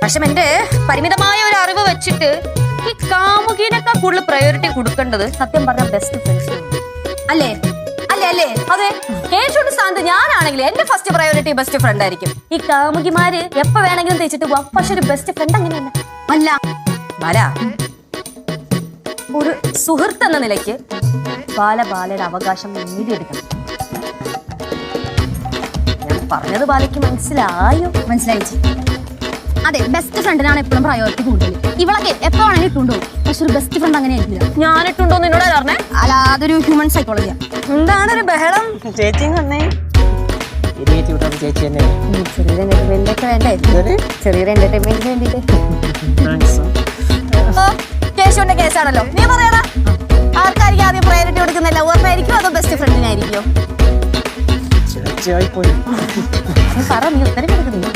പക്ഷെ എന്റെ പരിമിതമായ ഒരു അറിവ് വെച്ചിട്ട് ഈ കാമുകിനേക്കാൾ കൂടുതൽ പ്രയോറിറ്റി കൊടുക്കേണ്ടത് സത്യം പറഞ്ഞ ബെസ്റ്റ് ഫ്രണ്ട്സ് അല്ലേ? അല്ലേ അല്ലേ? അതെ. കേശുവിന്റെ സ്ഥാനത്ത് ഞാനാണെങ്കിൽ എന്റെ ഫസ്റ്റ് പ്രയോറിറ്റി ബെസ്റ്റ് ഫ്രണ്ട് ആയിരിക്കും. ഈ കാമുകിമാര് എപ്പോ വേണമെങ്കിലും തേച്ചിട്ട് പോവാം, പക്ഷെ ഒരു ബെസ്റ്റ് ഫ്രണ്ട് അങ്ങനെയല്ല. അല്ല ഒരു സുഹൃത്ത് എന്ന നിലയ്ക്ക് ബാലയുടെ അവകാശം നേടിയെടുക്കണം. ഞാൻ പറഞ്ഞത് ബാലയ്ക്ക് മനസ്സിലായോ? മനസ്സിലായി. അതെ, ബെസ്റ്റ് ഫ്രണ്ടിനാണ് എപ്പോഴും പ്രയോറിറ്റി കൂടുതൽ. ഇവളൊക്കെ എപ്പോ വേണമെങ്കിൽ ഇട്ടുണ്ടോ, പക്ഷെ ഒരു ബെസ്റ്റ് ഫ്രണ്ട് അങ്ങനെ ആയിരിക്കില്ല. ഞാൻ ഇട്ടുണ്ടോന്ന് എന്നോട് പറഞ്ഞേ? അല്ല, അതൊരു ഹ്യൂമൻ സൈക്കോളജിയാ. എന്താണ് ഒരു ബഹളം? ചേച്ചി വന്നേ. ചെറിയൊരു എന്റർടൈൻമെന്റ് ഒക്കെ വേണ്ടേ? ചെറിയൊരു എന്റർടൈൻമെന്റിന് വേണ്ടിട്ട്. കേശുവിന്റെ കേസാണല്ലോ, നീ പറയാ ആർക്കായിരിക്കും ആദ്യം പ്രയോറിറ്റി കൊടുക്കുന്ന? ലവറിനായിരിക്കും അതോ ബെസ്റ്റ് ഫ്രണ്ടിനായിരിക്കോ? പറ, നീ ഉത്തരം കൊടുക്കുന്നു.